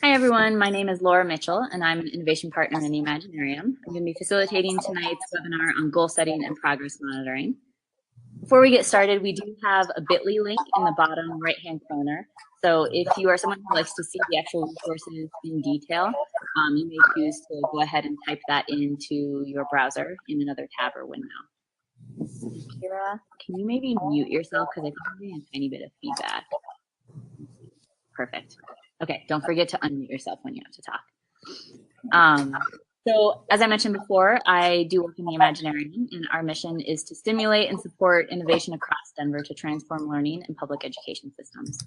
Hi, everyone. My name is Laura Mitchell, and I'm an innovation partner in the Imaginarium. I'm going to be facilitating tonight's webinar on goal setting and progress monitoring. Before we get started, we do have a bit.ly link in the bottom right-hand corner. So if you are someone who likes to see the actual resources in detail, you may choose to go ahead and type that into your browser in another tab or window. Kira, can you maybe mute yourself? Because I think I'm getting a tiny bit of feedback. Perfect. Okay, don't forget to unmute yourself when you have to talk. So as I mentioned before, I do work in the Imaginarium, and our mission is to stimulate and support innovation across Denver to transform learning in public education systems.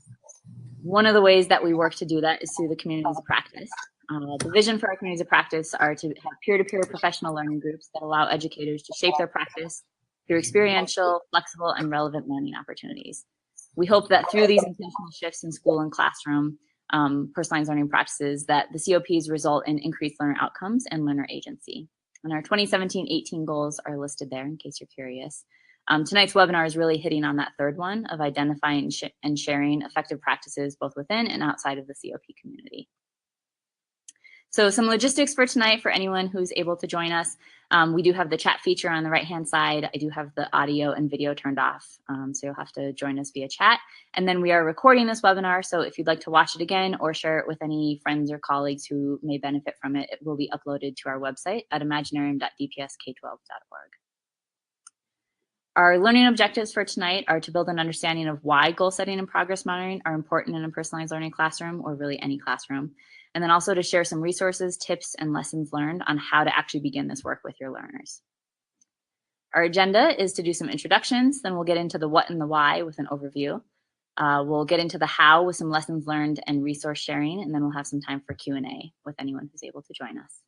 One of the ways that we work to do that is through the communities of practice. The vision for our communities of practice are to have peer-to-peer professional learning groups that allow educators to shape their practice through experiential, flexible, and relevant learning opportunities. We hope that through these intentional shifts in school and classroom, personalized learning practices, that the COPs result in increased learner outcomes and learner agency. And our 2017-18 goals are listed there in case you're curious. Tonight's webinar is really hitting on that third one of identifying and sharing effective practices both within and outside of the COP community. So some logistics for tonight for anyone who's able to join us. We do have the chat feature on the right-hand side. I do have the audio and video turned off, so you'll have to join us via chat. And then we are recording this webinar, so if you'd like to watch it again or share it with any friends or colleagues who may benefit from it, it will be uploaded to our website at imaginarium.dpsk12.org. Our learning objectives for tonight are to build an understanding of why goal setting and progress monitoring are important in a personalized learning classroom, or really any classroom. And then also to share some resources, tips, and lessons learned on how to actually begin this work with your learners. Our agenda is to do some introductions, then we'll get into the what and the why with an overview. We'll get into the how with some lessons learned and resource sharing, and then we'll have some time for Q&A with anyone who's able to join us.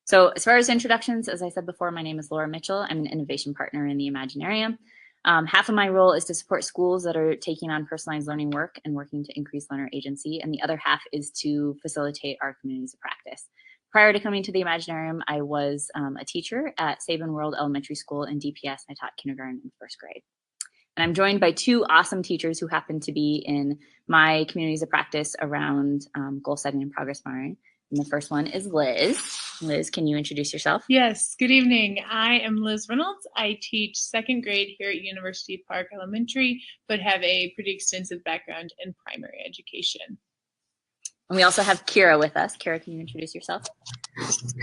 So as far as introductions, as I said before, my name is Laura Mitchell. I'm an innovation partner in the Imaginarium. Half of my role is to support schools that are taking on personalized learning work and working to increase learner agency, and the other half is to facilitate our communities of practice. Prior to coming to the Imaginarium, I was a teacher at Sabin World Elementary School in DPS, and I taught kindergarten and first grade. And I'm joined by two awesome teachers who happen to be in my communities of practice around goal setting and progress monitoring. And the first one is Liz. Liz, can you introduce yourself? Yes, good evening. I am Liz Reynolds. I teach second grade here at University Park Elementary, but have a pretty extensive background in primary education. And we also have Kira with us. Kira, can you introduce yourself?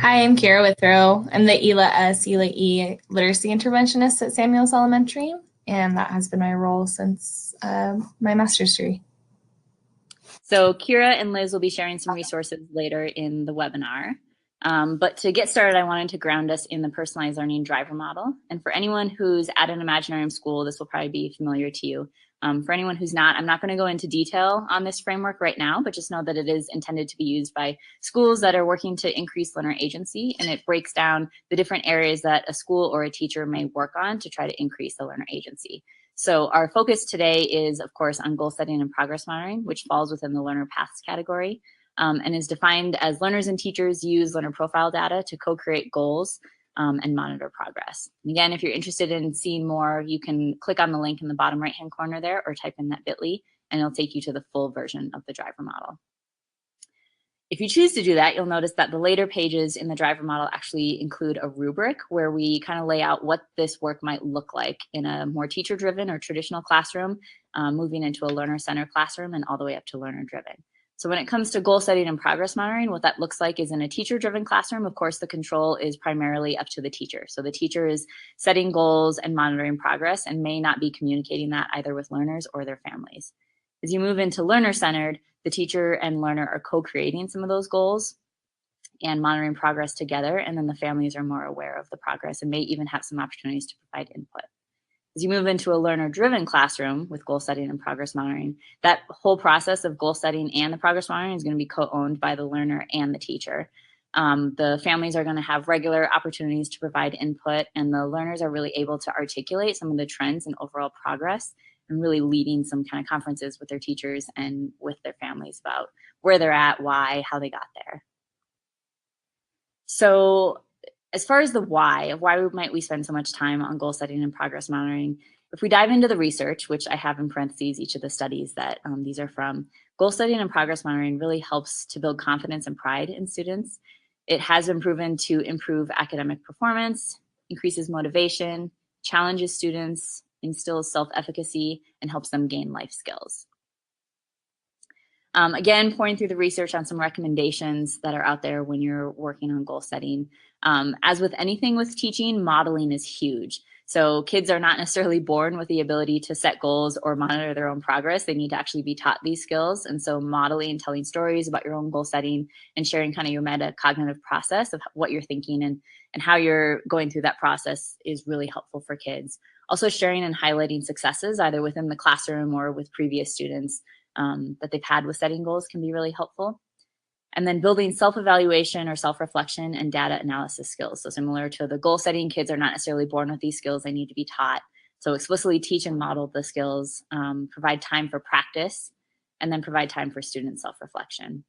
Hi, I'm Kira Withrow. I'm the ELA S, ELA E literacy interventionist at Samuels Elementary, and that has been my role since my master's degree. So Kira and Liz will be sharing some resources later in the webinar. But to get started, I wanted to ground us in the personalized learning driver model. And for anyone who's at an Imaginarium school, this will probably be familiar to you. For anyone who's not, I'm not going to go into detail on this framework right now, but just know that it is intended to be used by schools that are working to increase learner agency. And it breaks down the different areas that a school or a teacher may work on to try to increase the learner agency. So our focus today is, of course, on goal setting and progress monitoring, which falls within the learner paths category, and is defined as learners and teachers use learner profile data to co-create goals and monitor progress. And again, if you're interested in seeing more, you can click on the link in the bottom right-hand corner there or type in that bit.ly, and it'll take you to the full version of the driver model. If you choose to do that, you'll notice that the later pages in the driver model actually include a rubric where we kind of lay out what this work might look like in a more teacher-driven or traditional classroom, moving into a learner-centered classroom, and all the way up to learner-driven. So when it comes to goal setting and progress monitoring, what that looks like is in a teacher-driven classroom, of course, the control is primarily up to the teacher. So the teacher is setting goals and monitoring progress and may not be communicating that either with learners or their families. As you move into learner-centered, the teacher and learner are co-creating some of those goals and monitoring progress together, and then the families are more aware of the progress and may even have some opportunities to provide input. As you move into a learner-driven classroom with goal setting and progress monitoring, that whole process of goal setting and the progress monitoring is going to be co-owned by the learner and the teacher. The families are going to have regular opportunities to provide input, and the learners are really able to articulate some of the trends and overall progress, and really leading some kind of conferences with their teachers and with their families about where they're at, why, how they got there. So as far as the why might we spend so much time on goal setting and progress monitoring, If we dive into the research, which I have in parentheses each of the studies that these are from, goal setting and progress monitoring really helps to build confidence and pride in students. It has been proven to improve academic performance, increases motivation, challenges students, instills self-efficacy, and helps them gain life skills. Again, pointing through the research on some recommendations that are out there when you're working on goal setting. As with anything with teaching, modeling is huge. So kids are not necessarily born with the ability to set goals or monitor their own progress. They need to actually be taught these skills. And so modeling, telling stories about your own goal setting, and sharing kind of your metacognitive process of what you're thinking and how you're going through that process is really helpful for kids. Also sharing and highlighting successes either within the classroom or with previous students that they've had with setting goals can be really helpful. And then building self-evaluation or self-reflection and data analysis skills. So similar to the goal setting, kids are not necessarily born with these skills. They need to be taught. So explicitly teach and model the skills, provide time for practice, and then provide time for student self-reflection.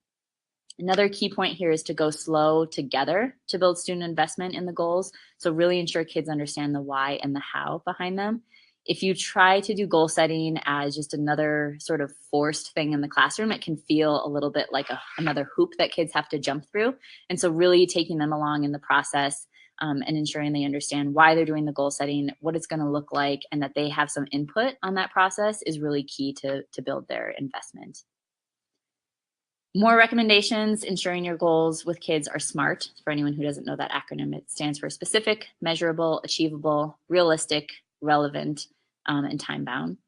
Another key point here is to go slow together to build student investment in the goals. So really ensure kids understand the why and the how behind them. If you try to do goal setting as just another sort of forced thing in the classroom, it can feel a little bit like another hoop that kids have to jump through. And so really taking them along in the process and ensuring they understand why they're doing the goal setting, what it's going to look like, and that they have some input on that process is really key to build their investment. More recommendations: ensuring your goals with kids are SMART. For anyone who doesn't know that acronym, it stands for specific, measurable, achievable, realistic, relevant, and time-bound.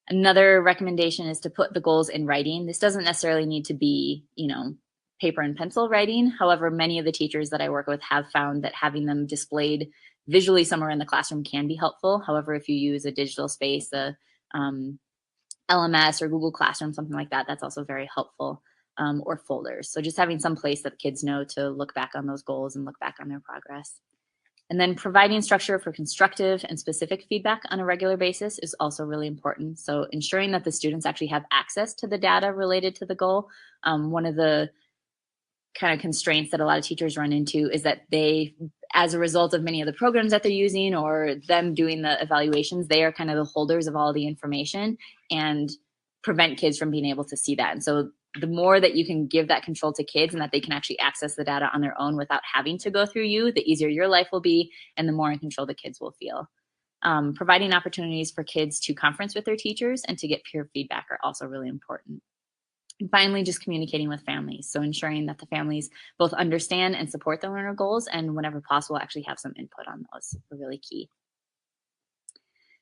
Another recommendation is to put the goals in writing. This doesn't necessarily need to be, paper and pencil writing. However, many of the teachers that I work with have found that having them displayed visually somewhere in the classroom can be helpful. However, if you use a digital space, a LMS or Google Classroom, something like that, that's also very helpful, or folders. So just having some place that kids know to look back on those goals and look back on their progress. And then providing structure for constructive and specific feedback on a regular basis is also really important. So ensuring that the students actually have access to the data related to the goal. One of the kind of constraints that a lot of teachers run into is that they, as a result of many of the programs that they're using or them doing the evaluations, they are kind of the holders of all the information and prevent kids from being able to see that. And so the more that you can give that control to kids and that they can actually access the data on their own without having to go through you, the easier your life will be and the more in control the kids will feel. Providing opportunities for kids to conference with their teachers and to get peer feedback are also really important. And finally, just communicating with families. So ensuring that the families both understand and support the learner goals and whenever possible actually have some input on those are really key.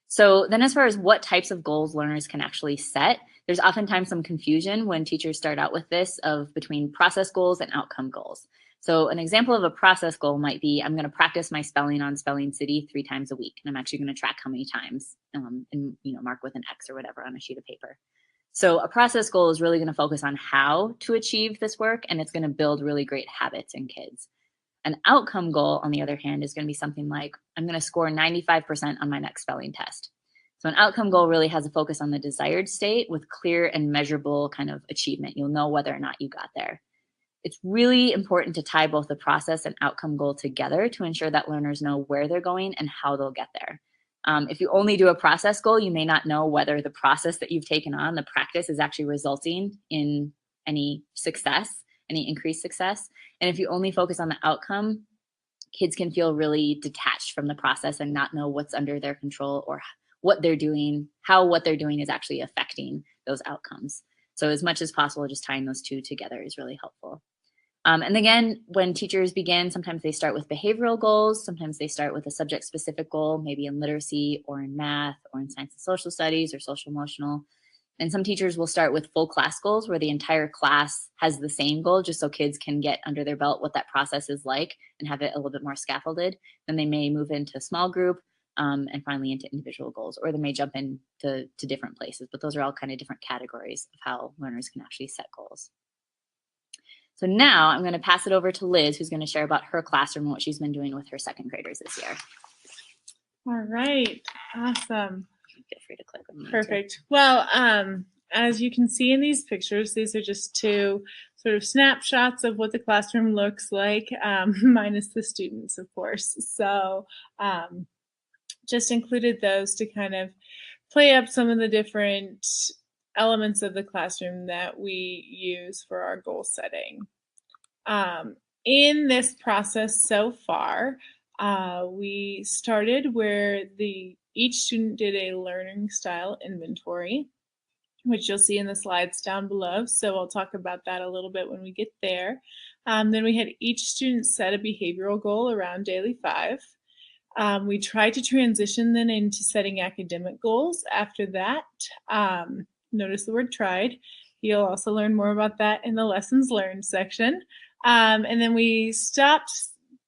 So then as far as what types of goals learners can actually set, there's oftentimes some confusion when teachers start out with this of between process goals and outcome goals. So an example of a process goal might be, I'm going to practice my spelling on Spelling City 3 times a week, and I'm actually going to track how many times and mark with an X or whatever on a sheet of paper. So a process goal is really going to focus on how to achieve this work, and it's going to build really great habits in kids. An outcome goal, on the other hand, is going to be something like, I'm going to score 95% on my next spelling test. So an outcome goal really has a focus on the desired state with clear and measurable kind of achievement. You'll know whether or not you got there. It's really important to tie both the process and outcome goal together to ensure that learners know where they're going and how they'll get there. If you only do a process goal, you may not know whether the process that you've taken on, the practice, is actually resulting in any success, any increased success. And if you only focus on the outcome, kids can feel really detached from the process and not know what's under their control or what they're doing, how what they're doing is actually affecting those outcomes. So as much as possible, just tying those two together is really helpful. And again, when teachers begin, sometimes they start with behavioral goals. Sometimes they start with a subject-specific goal, maybe in literacy or in math or in science and social studies or social emotional. And some teachers will start with full class goals where the entire class has the same goal, just so kids can get under their belt what that process is like and have it a little bit more scaffolded. Then they may move into a small group and finally into individual goals, or they may jump into different places. But those are all kind of different categories of how learners can actually set goals. So now I'm going to pass it over to Liz, who's going to share about her classroom and what she's been doing with her second graders this year. All right, awesome. Feel free to click on Perfect. Well, as you can see in these pictures, these are just two sort of snapshots of what the classroom looks like, minus the students, of course. So just included those to kind of play up some of the different elements of the classroom that we use for our goal setting. In this process so far, we started where each student did a learning style inventory, which you'll see in the slides down below. So I'll talk about that a little bit when we get there. Then we had each student set a behavioral goal around Daily 5. We tried to transition then into setting academic goals after that. Notice the word tried. You'll also learn more about that in the lessons learned section. And then we stopped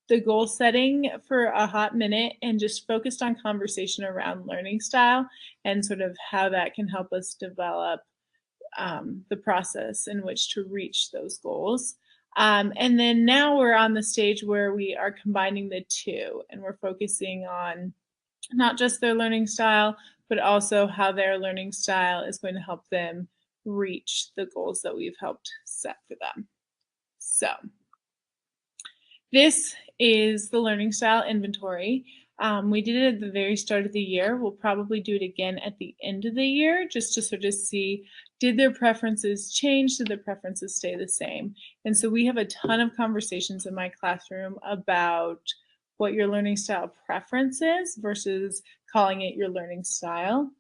the goal setting for a hot minute and just focused on conversation around learning style and sort of how that can help us develop the process in which to reach those goals. And then now we're on the stage where we are combining the two, and we're focusing on not just their learning style, but also how their learning style is going to help them reach the goals that we've helped set for them. So this is the learning style inventory. We did it at the very start of the year. We'll probably do it again at the end of the year just to sort of see, did their preferences change? Did their preferences stay the same? And so we have a ton of conversations in my classroom about what your learning style preference is versus calling it your learning style,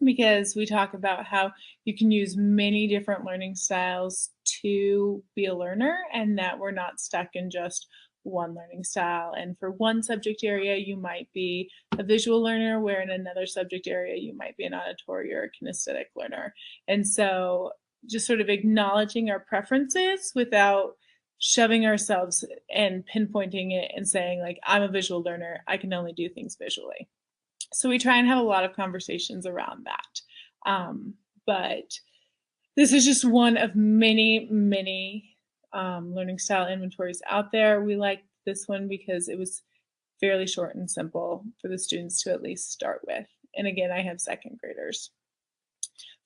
because we talk about how you can use many different learning styles to be a learner and that we're not stuck in just one learning style. And for one subject area, you might be a visual learner, where in another subject area, you might be an auditory or a kinesthetic learner. And so just sort of acknowledging our preferences without shoving ourselves and pinpointing it and saying, like, I'm a visual learner, I can only do things visually. So we try and have a lot of conversations around that. But this is just one of many, many learning style inventories out there. We like this one because it was fairly short and simple for the students to at least start with. And again, I have second graders.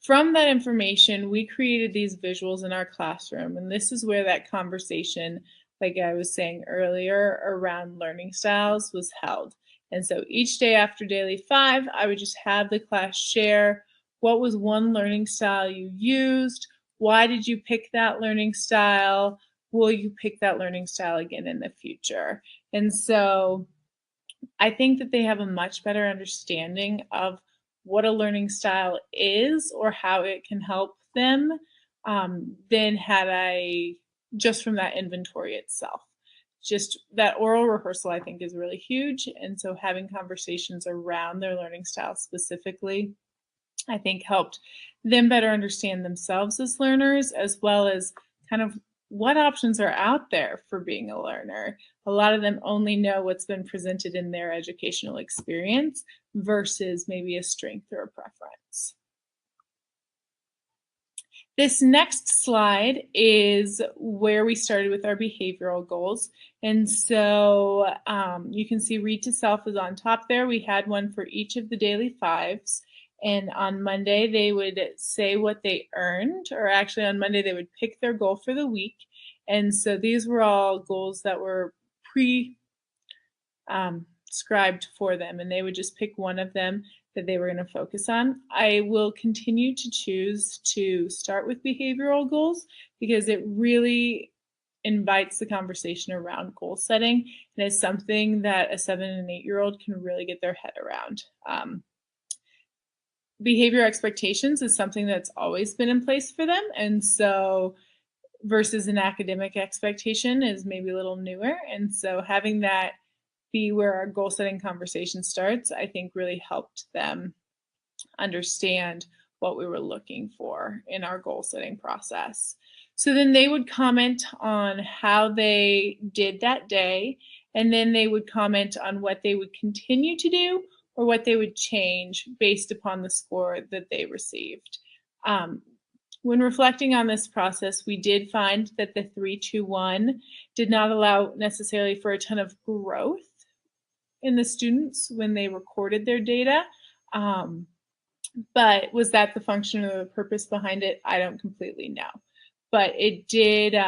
From that information, we created these visuals in our classroom, and this is where that conversation, like I was saying earlier, around learning styles was held. And so each day after Daily 5, I would just have the class share what was one learning style you used, why did you pick that learning style, will you pick that learning style again in the future? And so I think that they have a much better understanding of what a learning style is or how it can help them than had I just from that inventory itself. Just that oral rehearsal, I think, is really huge. And so having conversations around their learning style specifically, I think, helped them better understand themselves as learners, as well as kind of what options are out there for being a learner. A lot of them only know what's been presented in their educational experience versus maybe a strength or a preference. This next slide is where we started with our behavioral goals. And so you can see read to self is on top there. We had one for each of the Daily 5s. And on Monday, they would say what they earned, or actually on Monday, they would pick their goal for the week. And so these were all goals that were pre-scribed for them, and they would just pick one of them that they were going to focus on. I will continue to choose to start with behavioral goals because it really invites the conversation around goal setting, and it's something that a 7 and 8-year-old can really get their head around. Behavior expectations is something that's always been in place for them, and so versus an academic expectation is maybe a little newer. And so having that be where our goal setting conversation starts, I think really helped them understand what we were looking for in our goal setting process. So then they would comment on how they did that day, and then they would comment on what they would continue to do or what they would change based upon the score that they received. When reflecting on this process, we did find that the 3-2-1 did not allow necessarily for a ton of growth in the students when they recorded their data. But was that the function or the purpose behind it? I don't completely know. But it did...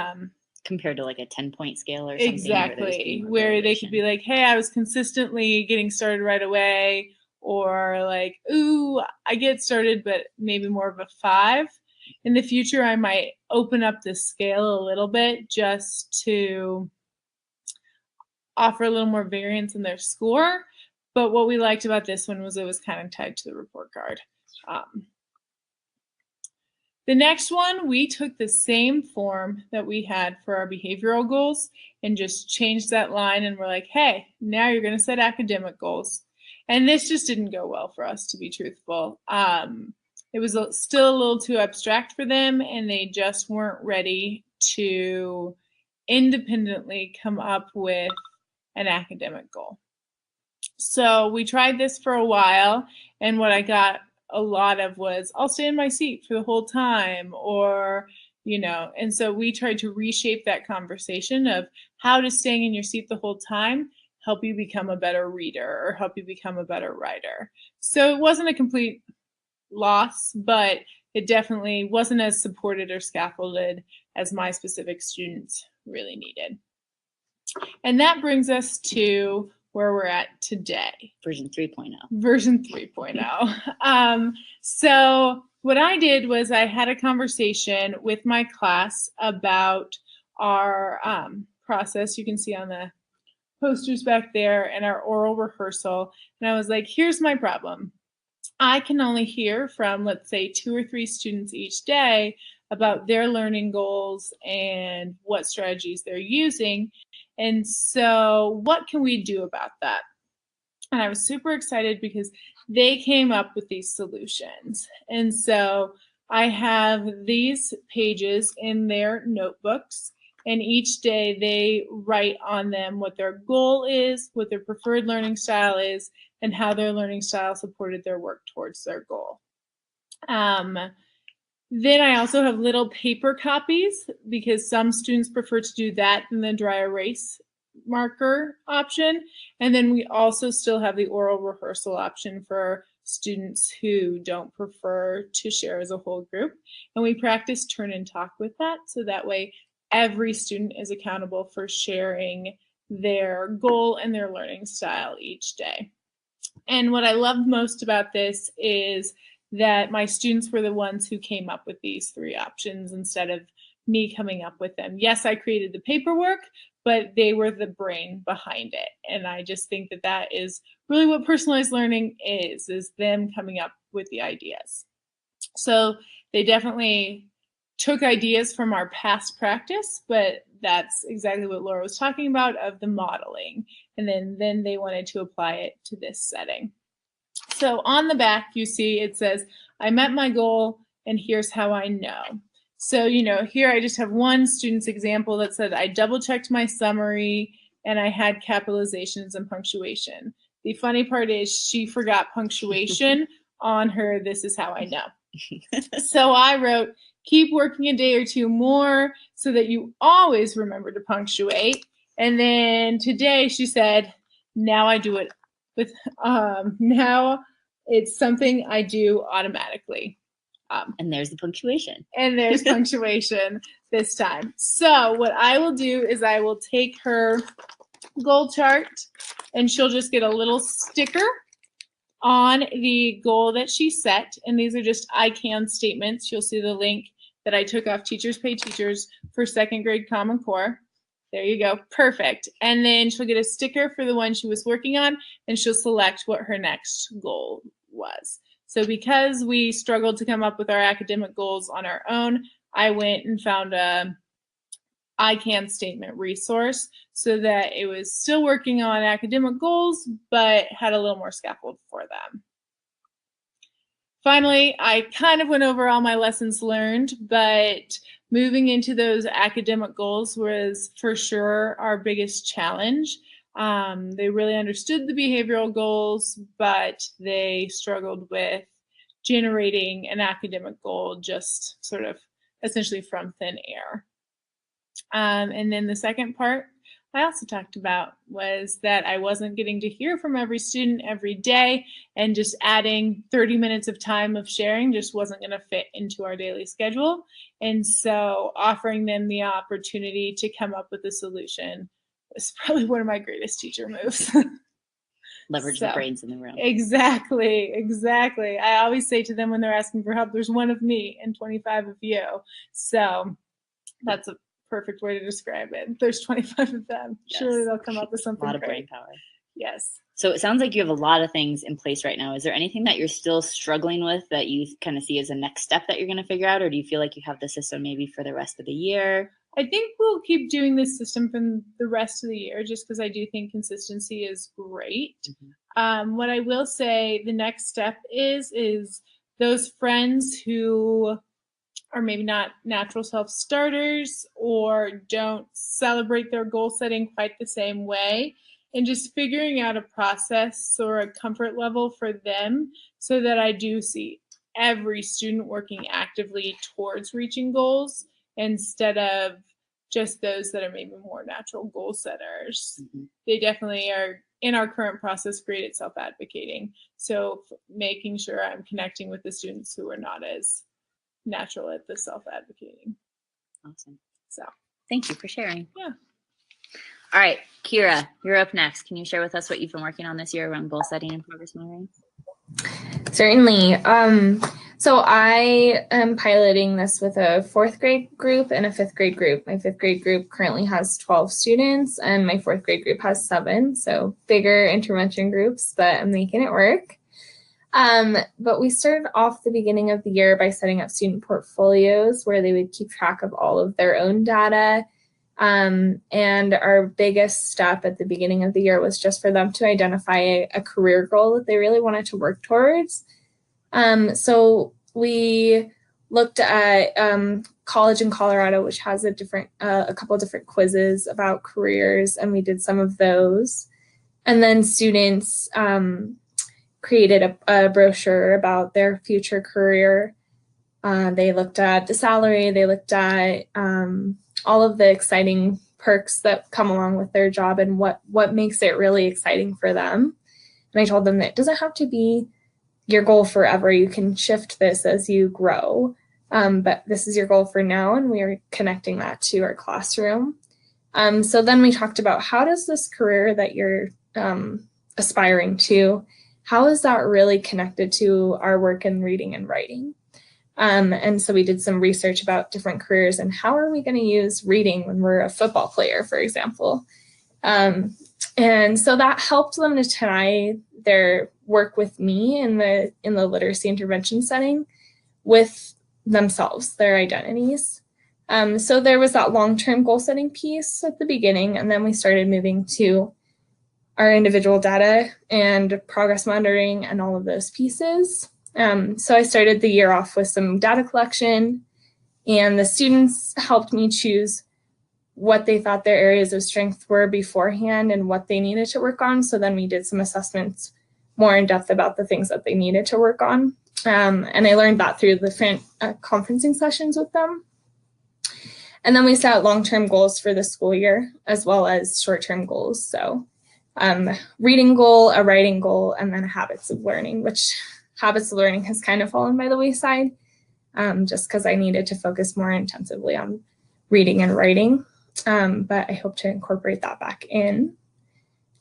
compared to like a 10-point scale or something. Exactly, where they could be like, hey, I was consistently getting started right away, or like, ooh, I get started, but maybe more of a 5. In the future, I might open up the scale a little bit just to offer a little more variance in their score. But what we liked about this one was it was kind of tied to the report card. The next one, we took the same form that we had for our behavioral goals and just changed that line, and we're like, hey, now you're going to set academic goals. And this just didn't go well for us, to be truthful. It was still a little too abstract for them, and they just weren't ready to independently come up with an academic goal. So we tried this for a while, and what I got a lot of was, I'll stay in my seat for the whole time, or, and so we tried to reshape that conversation of how does staying in your seat the whole time help you become a better reader or help you become a better writer. So it wasn't a complete loss, but it definitely wasn't as supported or scaffolded as my specific students really needed. And that brings us to where we're at today. Version 3.0. Version 3.0. So what I did was I had a conversation with my class about our process. You can see on the posters back there, and our oral rehearsal. And I was like, here's my problem. I can only hear from, let's say, 2 or 3 students each day about their learning goals and what strategies they're using. And so what can we do about that? And I was super excited because they came up with these solutions. And so I have these pages in their notebooks, and each day they write on them what their goal is, what their preferred learning style is, and how their learning style supported their work towards their goal. Then I also have little paper copies because some students prefer to do that than the dry erase marker option. And then we also still have the oral rehearsal option for students who don't prefer to share as a whole group. And we practice turn and talk with that, so that way every student is accountable for sharing their goal and their learning style each day. And what I loved most about this is that my students were the ones who came up with these 3 options instead of me coming up with them. Yes, I created the paperwork, but they were the brain behind it. And I just think that that is really what personalized learning is them coming up with the ideas. So they definitely took ideas from our past practice, but that's exactly what Laura was talking about of the modeling. And then they wanted to apply it to this setting. So on the back, you see it says, I met my goal, and here's how I know. So, here I just have one student's example that said, I double-checked my summary, and I had capitalizations and punctuation. The funny part is she forgot punctuation on her, this is how I know. So I wrote, keep working a day or 2 more so that you always remember to punctuate. And then today she said, now I do it with, now it's something I do automatically. And there's the punctuation. And there's punctuation this time. So what I will do is I will take her goal chart, and she'll just get a little sticker on the goal that she set. And these are just I can statements. You'll see the link that I took off Teachers Pay Teachers for 2nd grade Common Core. There you go. Perfect. And then she'll get a sticker for the one she was working on, and she'll select what her next goal was. So because we struggled to come up with our academic goals on our own, I went and found a I can statement resource so that it was still working on academic goals, but had a little more scaffold for them. Finally, I kind of went over all my lessons learned, but moving into those academic goals was for sure our biggest challenge. They really understood the behavioral goals, but they struggled with generating an academic goal just sort of essentially from thin air. And then the second part I also talked about was that I wasn't getting to hear from every student every day, and just adding 30 minutes of time of sharing just wasn't going to fit into our daily schedule. And so offering them the opportunity to come up with a solution was probably one of my greatest teacher moves. Leverage the brains in the room. Exactly. I always say to them when they're asking for help, there's one of me and 25 of you. So that's a perfect way to describe it. There's 25 of them. Yes. Surely they'll come up with something. A lot of great. brain power. Yes. So it sounds like you have a lot of things in place right now. Is there anything that you're still struggling with that you kind of see as a next step that you're going to figure out? Or do you feel like you have the system maybe for the rest of the year? I think we'll keep doing this system for the rest of the year just because I do think consistency is great. Mm-hmm. What I will say the next step is those friends who are maybe not natural self-starters or don't celebrate their goal setting quite the same way, and just figuring out a process or a comfort level for them so that I do see every student working actively towards reaching goals instead of just those that are maybe more natural goal setters. Mm-hmm. They definitely are, in our current process, great at self-advocating. So making sure I'm connecting with the students who are not as natural at the self-advocating. Awesome. So thank you for sharing. Yeah. All right, Kira, you're up next. Can you share with us what you've been working on this year around goal setting and progress monitoring? Certainly. So I am piloting this with a 4th grade group and a 5th grade group. My 5th grade group currently has 12 students and my 4th grade group has 7. So bigger intervention groups, but I'm making it work. But we started off the beginning of the year by setting up student portfolios where they would keep track of all of their own data. And our biggest step at the beginning of the year was just for them to identify a career goal that they really wanted to work towards. So we looked at College in Colorado, which has a couple of different quizzes about careers, and we did some of those. And then students created a brochure about their future career. They looked at the salary, they looked at all of the exciting perks that come along with their job and what makes it really exciting for them. And I told them that it doesn't have to be your goal forever. You can shift this as you grow. But this is your goal for now, and we are connecting that to our classroom. So then we talked about how does this career that you're aspiring to, how is that really connected to our work in reading and writing? And so we did some research about different careers and how are we going to use reading when we're a football player, for example. And so that helped them to tie their work with me in the literacy intervention setting with themselves, their identities. So there was that long-term goal setting piece at the beginning, and then we started moving to our individual data and progress monitoring and all of those pieces. So I started the year off with some data collection, and the students helped me choose what they thought their areas of strength were beforehand and what they needed to work on. So then we did some assessments more in depth about the things that they needed to work on. And I learned that through different conferencing sessions with them. And then we set out long-term goals for the school year as well as short-term goals. So reading goal, a writing goal, and then habits of learning, which habits of learning has kind of fallen by the wayside just because I needed to focus more intensively on reading and writing. But I hope to incorporate that back in.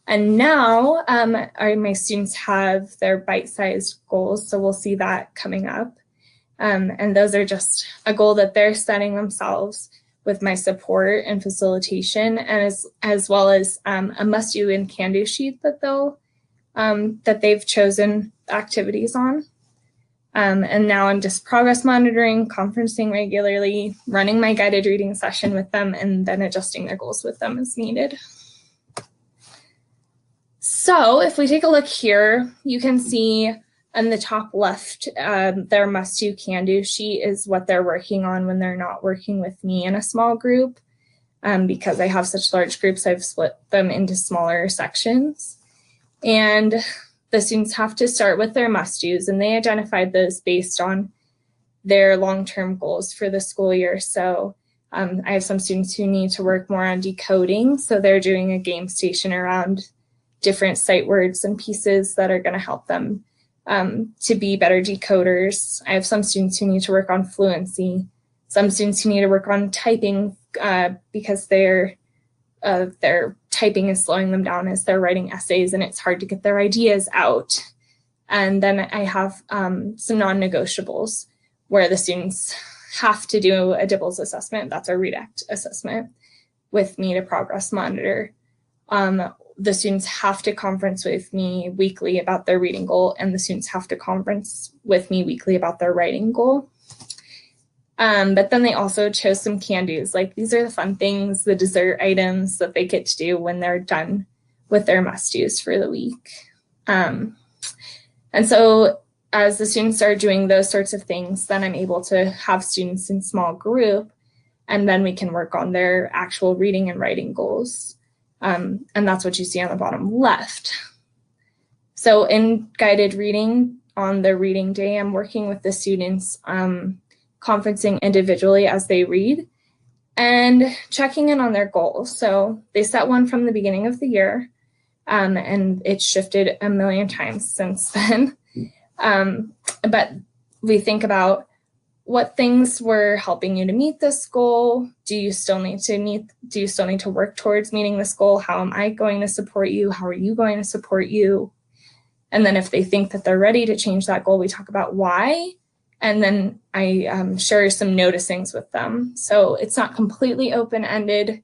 And now my students have their bite-sized goals, so we'll see that coming up. And those are just a goal that they're setting themselves with my support and facilitation, and as well as a must-do and can-do sheet that they've chosen activities on. And now I'm just progress monitoring, conferencing regularly, running my guided reading session with them, and then adjusting their goals with them as needed. So if we take a look here, you can see on the top left, their must-do, can-do sheet is what they're working on when they're not working with me in a small group. Because I have such large groups, I've split them into smaller sections. And the students have to start with their must-dos, and they identified those based on their long-term goals for the school year. So I have some students who need to work more on decoding, so they're doing a game station around different sight words and pieces that are going to help them to be better decoders. I have some students who need to work on fluency, some students who need to work on typing because they're their typing is slowing them down as they're writing essays, and it's hard to get their ideas out. And then I have some non-negotiables where the students have to do a DIBELS assessment. That's a READACT assessment with me to progress monitor. The students have to conference with me weekly about their reading goal, and the students have to conference with me weekly about their writing goal. But then they also chose some can-dos. Like, these are the fun things, the dessert items that they get to do when they're done with their must-dos for the week. And so as the students are doing those sorts of things, then I'm able to have students in small group, and then we can work on their actual reading and writing goals. And that's what you see on the bottom left. So in guided reading on the reading day, I'm working with the students, conferencing individually as they read and checking in on their goals. So they set one from the beginning of the year, and it's shifted a million times since then. But we think about what things were helping you to meet this goal. Do you still need to work towards meeting this goal? How am I going to support you? How are you going to support you? And then if they think that they're ready to change that goal, we talk about why. And then I share some noticings with them. So it's not completely open-ended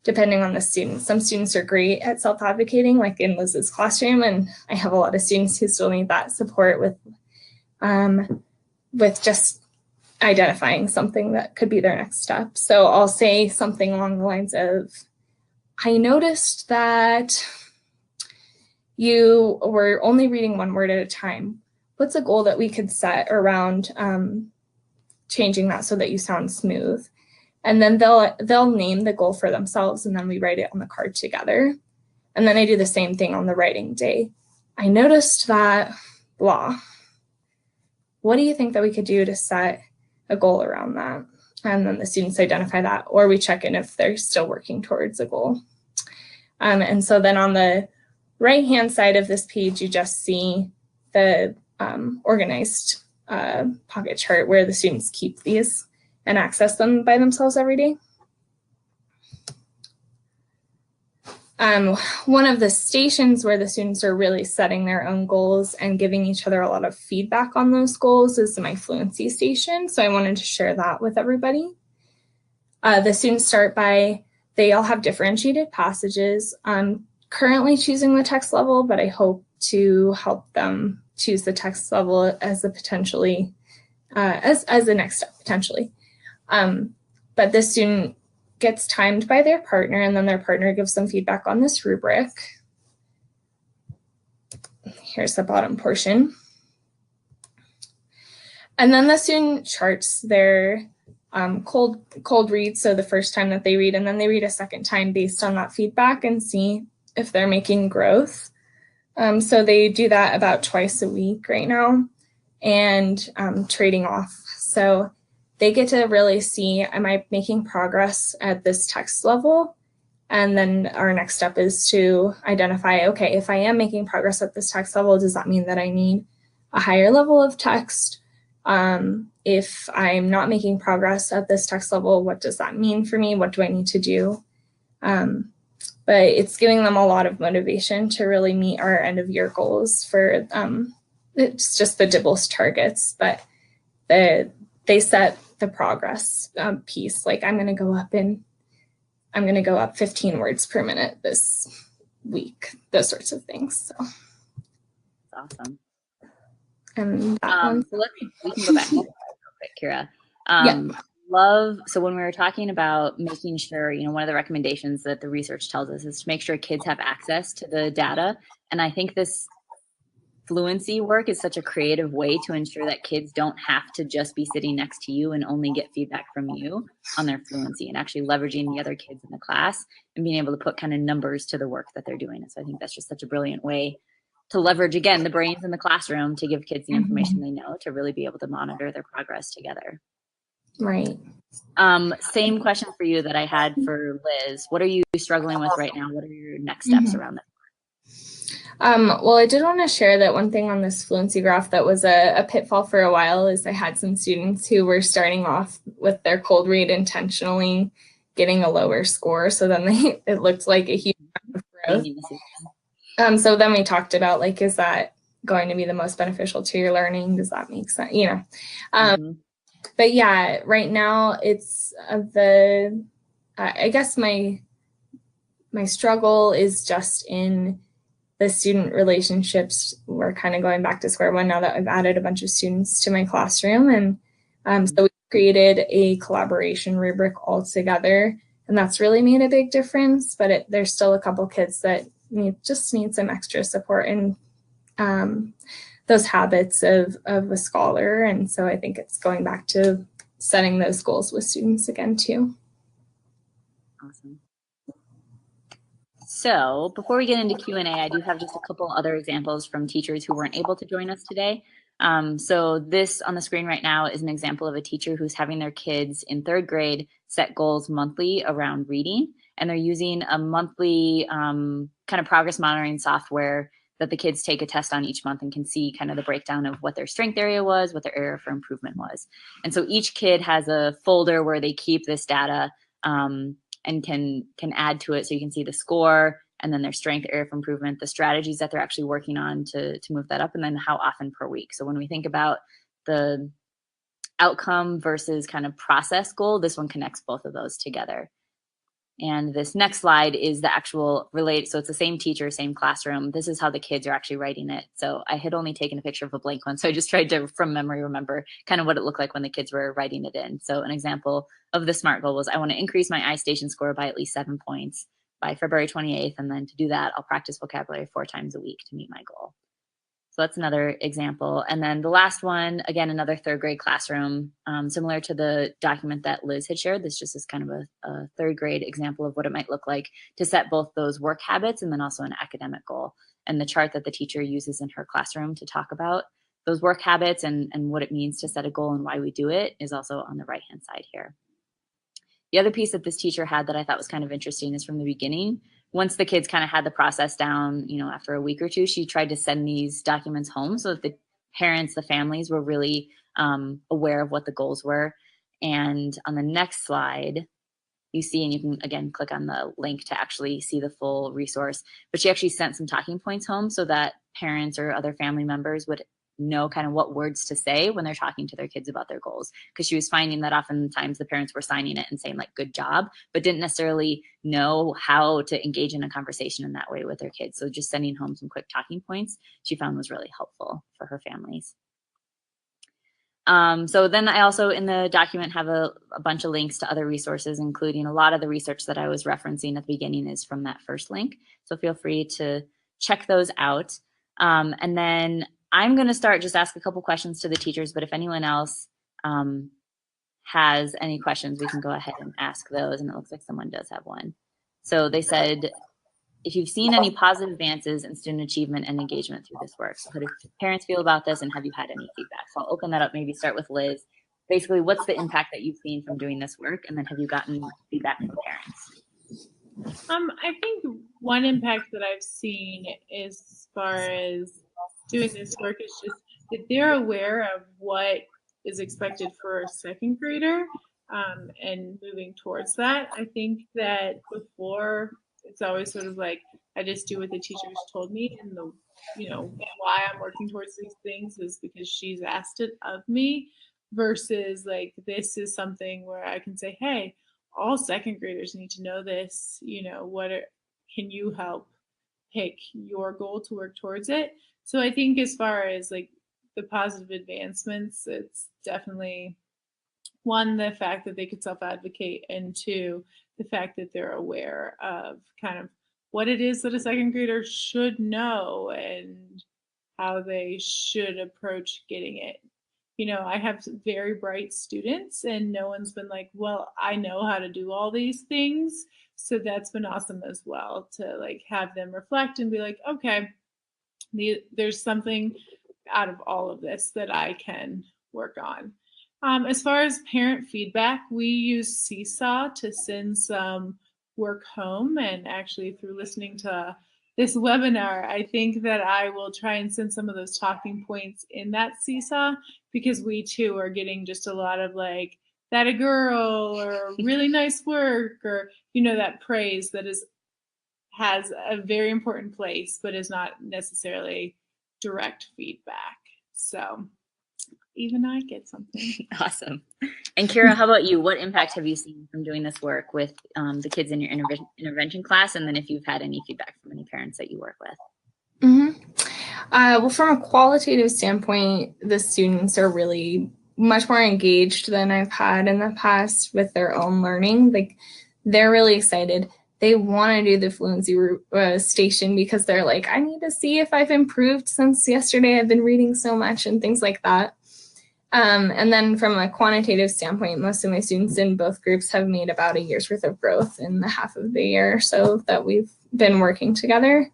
depending on the student. Some students are great at self-advocating, like in Liz's classroom, and I have a lot of students who still need that support with just identifying something that could be their next step. So I'll say something along the lines of, I noticed that you were only reading one word at a time. What's a goal that we could set around changing that so that you sound smooth? And then they'll name the goal for themselves, and then we write it on the card together. And then I do the same thing on the writing day. I noticed that blah. What do you think that we could do to set a goal around that? And then the students identify that, or we check in if they're still working towards a goal. And so then on the right-hand side of this page, you just see the organized pocket chart where the students keep these and access them by themselves every day. One of the stations where the students are really setting their own goals and giving each other a lot of feedback on those goals is my fluency station. So I wanted to share that with everybody. The students start by, they all have differentiated passages. I'm currently choosing the text level, but I hope to help them choose the text level as a potentially, as the next step, potentially. But this student gets timed by their partner, and then their partner gives them feedback on this rubric. Here's the bottom portion. And then the student charts their cold read, so the first time that they read, and then they read a second time based on that feedback and see if they're making growth. So they do that about twice a week right now, and trading off. So they get to really see, am I making progress at this text level? And then our next step is to identify, okay, if I am making progress at this text level, does that mean that I need a higher level of text? If I'm not making progress at this text level, what does that mean for me? What do I need to do? But it's giving them a lot of motivation to really meet our end of year goals for, it's just the DIBELS targets, but they set the progress piece. Like, I'm going to go up 15 words per minute this week, those sorts of things. So that's awesome. And that one. So we can go back real quick, Kira. So when we were talking about making sure, one of the recommendations that the research tells us is to make sure kids have access to the data. And I think this fluency work is such a creative way to ensure that kids don't have to just be sitting next to you and only get feedback from you on their fluency, and actually leveraging the other kids in the class and being able to put kind of numbers to the work that they're doing. And so I think that's just such a brilliant way to leverage, again, the brains in the classroom to give kids the information they know to really be able to monitor their progress together. Right. Same question for you that I had for Liz. What are you struggling with right now? What are your next steps around that? Well, I did want to share that one thing on this fluency graph that was a pitfall for a while is I had some students who were starting off with their cold read intentionally getting a lower score. So then it looked like a huge amount of growth. So then we talked about, like, is that going to be the most beneficial to your learning? Does that make sense? But yeah, right now it's I guess my struggle is just in the student relationships. We're kind of going back to square one now that I've added a bunch of students to my classroom. And so we created a collaboration rubric all together, and that's really made a big difference. But there's still a couple kids that just need some extra support and those habits of a scholar. And so I think it's going back to setting those goals with students again too. Awesome. So before we get into Q&A, I do have just a couple other examples from teachers who weren't able to join us today. So this on the screen right now is an example of a teacher who's having their kids in 3rd grade set goals monthly around reading. And they're using a monthly kind of progress monitoring software that the kids take a test on each month and can see kind of the breakdown of what their strength area was, what their area for improvement was. And so each kid has a folder where they keep this data and can add to it, so you can see the score and then their strength, area for improvement, the strategies that they're actually working on to move that up, and then how often per week. So when we think about the outcome versus kind of process goal, this one connects both of those together. And this next slide is the actual related, so it's the same teacher, same classroom. This is how the kids are actually writing it. So I had only taken a picture of a blank one, so I just tried to, from memory, remember kind of what it looked like when the kids were writing it in. So an example of the SMART goal was, I want to increase my iStation score by at least 7 points by February 28th. And then to do that, I'll practice vocabulary 4 times a week to meet my goal. So that's another example. And then the last one, again, another 3rd grade classroom, similar to the document that Liz had shared. This just is kind of a 3rd grade example of what it might look like to set both those work habits and then also an academic goal. And the chart that the teacher uses in her classroom to talk about those work habits and what it means to set a goal and why we do it is also on the right-hand side here. The other piece that this teacher had that I thought was kind of interesting is from the beginning. Once the kids kind of had the process down, after a week or two, she tried to send these documents home so that the parents, the families were really aware of what the goals were. And on the next slide, you see, and you can, again, click on the link to actually see the full resource, but she actually sent some talking points home so that parents or other family members would know kind of what words to say when they're talking to their kids about their goals, because she was finding that oftentimes the parents were signing it and saying like good job, but didn't necessarily know how to engage in a conversation in that way with their kids. So just sending home some quick talking points she found was really helpful for her families. So then I also in the document have a bunch of links to other resources, including a lot of the research that I was referencing at the beginning is from that first link. So feel free to check those out. And then I'm going to start just ask a couple questions to the teachers, but if anyone else has any questions, we can go ahead and ask those. And it looks like someone does have one. So they said, if you've seen any positive advances in student achievement and engagement through this work. So how do parents feel about this, and have you had any feedback? So I'll open that up, maybe start with Liz. Basically, what's the impact that you've seen from doing this work? And then have you gotten feedback from parents? I think one impact that I've seen as far as doing this work is just that they're aware of what is expected for a 2nd grader and moving towards that. I think that before it's always sort of like, I just do what the teacher's told me, and the, why I'm working towards these things is because she's asked it of me, versus like, this is something where I can say, hey, all 2nd graders need to know this, can you help pick your goal to work towards it? So I think as far as like the positive advancements, it's definitely one, the fact that they could self-advocate, and 2, the fact that they're aware of kind of what it is that a 2nd grader should know and how they should approach getting it. I have very bright students, and no one's been like, well, I know how to do all these things. So that's been awesome as well, to like have them reflect and be like, okay, there's something out of all of this that I can work on. As far as parent feedback, we use Seesaw to send some work home, and actually through listening to this webinar, I think that I will try and send some of those talking points in that Seesaw, because we too are getting just a lot of like, that a girl, or really nice work, or, that praise that has a very important place, but is not necessarily direct feedback. So even I get something. Awesome. And Kira, how about you? What impact have you seen from doing this work with the kids in your intervention class? And then if you've had any feedback from any parents that you work with? Well, from a qualitative standpoint, the students are really much more engaged than I've had in the past with their own learning. Like, they're really excited. They want to do the fluency station because they're like, I need to see if I've improved since yesterday. I've been reading so much and things like that. And then from a quantitative standpoint, most of my students in both groups have made about a year's worth of growth in the half of the year so that we've been working together.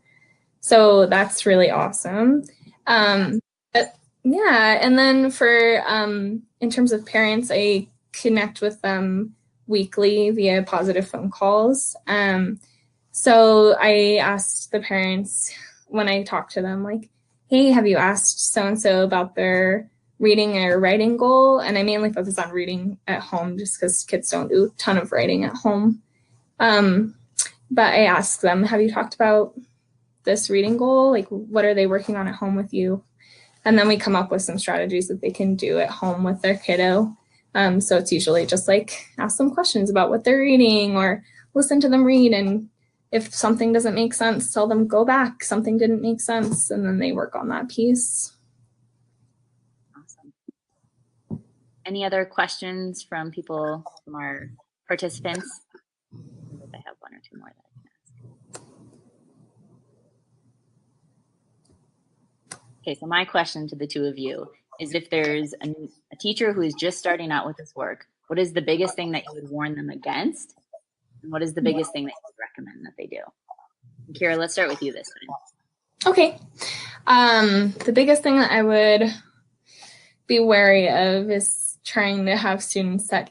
So that's really awesome. But yeah, and then for in terms of parents, I connect with them weekly via positive phone calls. So I asked the parents when I talk to them, like, hey, have you asked so-and-so about their reading or writing goal? And I mainly focus on reading at home just because kids don't do a ton of writing at home. But I asked them, have you talked about this reading goal? Like, what are they working on at home with you? And then we come up with some strategies that they can do at home with their kiddo. So it's usually just like ask them questions about what they're reading or listen to them read. And if something doesn't make sense, tell them go back. Something didn't make sense. And then they work on that piece. Awesome. Any other questions from people, from our participants? I have one or two more that I can ask. Okay, so my question to the two of you is, if there's a teacher who is just starting out with this work, what is the biggest thing that you would warn them against? And what is the biggest thing that you would recommend that they do? And Kira, let's start with you this time. Okay. The biggest thing that I would be wary of is trying to have students set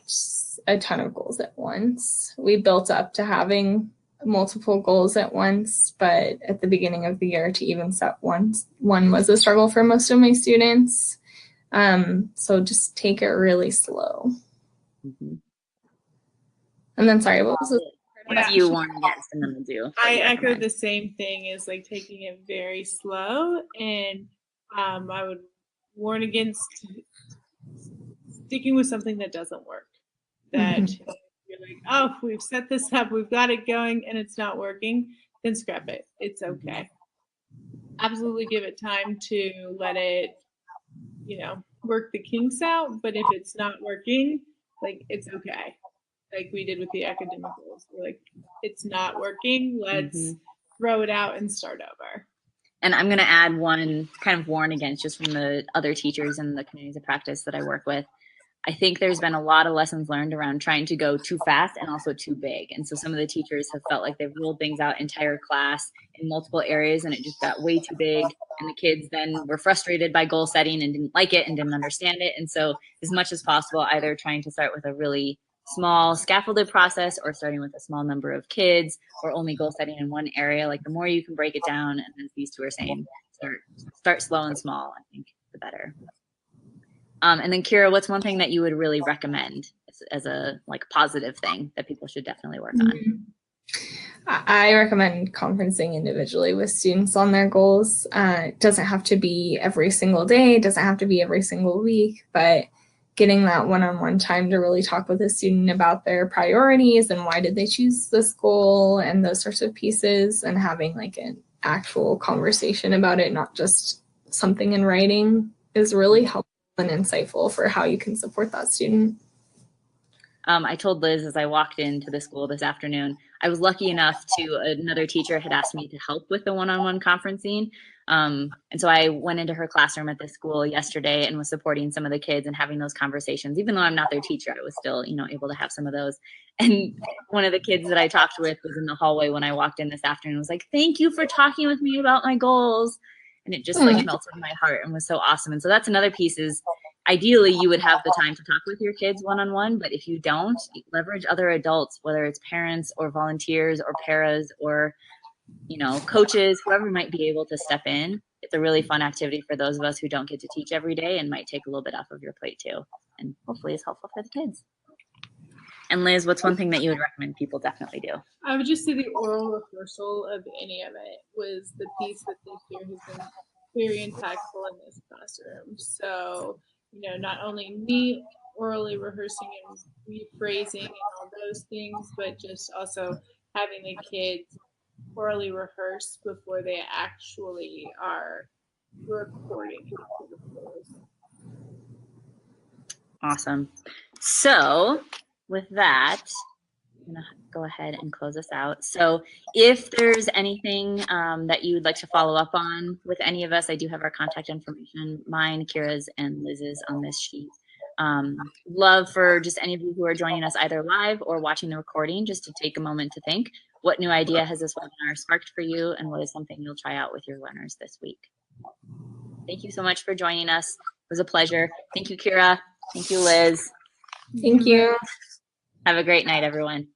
a ton of goals at once. We built up to having multiple goals at once, but at the beginning of the year to even set one was a struggle for most of my students. So just take it really slow. Mm-hmm. And then, sorry, what was the what do you warn against and then we'll do? I echo the same thing, is like taking it very slow, and I would warn against sticking with something that doesn't work. That you're like, oh, we've set this up, we've got it going, and it's not working, then scrap it. It's okay. Absolutely give it time to let it, work the kinks out. But if it's not working, like, it's okay. Like we did with the academic goals. We're like, it's not working. Let's throw it out and start over. And I'm going to add one kind of warn against, just from the other teachers and the communities of practice that I work with. I think there's been a lot of lessons learned around trying to go too fast and also too big. And so some of the teachers have felt like they've ruled things out entire class in multiple areas, and it just got way too big. And the kids then were frustrated by goal setting and didn't like it and didn't understand it. And so as much as possible, either trying to start with a really small scaffolded process, or starting with a small number of kids, or only goal setting in one area. Like, the more you can break it down, and as these two are saying, start slow and small, I think the better. And then Kira, what's one thing that you would really recommend as a positive thing that people should definitely work on? I recommend conferencing individually with students on their goals. It doesn't have to be every single day, it doesn't have to be every single week, but getting that one-on-one time to really talk with a student about their priorities and why did they choose this goal and those sorts of pieces, and having like an actual conversation about it, not just something in writing, is really helpful and insightful for how you can support that student. I told Liz as I walked into the school this afternoon, I was lucky enough another teacher had asked me to help with the one-on-one conferencing. And so I went into her classroom at this school yesterday and was supporting some of the kids and having those conversations. Even though I'm not their teacher, I was still, able to have some of those. And one of the kids that I talked with was in the hallway when I walked in this afternoon, was like, thank you for talking with me about my goals. And it just melted my heart and was so awesome. And so that's another piece, is ideally you would have the time to talk with your kids one-on-one, but if you don't, leverage other adults, whether it's parents or volunteers or paras or, coaches, whoever might be able to step in. It's a really fun activity for those of us who don't get to teach every day, and might take a little bit off of your plate too. And hopefully it's helpful for the kids. And Liz, what's one thing that you would recommend people definitely do? I would just say the oral rehearsal of any of it was the piece that this year has been very impactful in this classroom. So, not only me orally rehearsing and rephrasing and all those things, but just also having the kids orally rehearse before they actually are recording it to the floors. Awesome. So with that, I'm going to go ahead and close us out. So if there's anything that you would like to follow up on with any of us, I do have our contact information, mine, Kira's, and Liz's on this sheet. Love for just any of you who are joining us either live or watching the recording, just to take a moment to think, what new idea has this webinar sparked for you, and what is something you'll try out with your learners this week? Thank you so much for joining us. It was a pleasure. Thank you, Kira. Thank you, Liz. Thank you. Have a great night, everyone.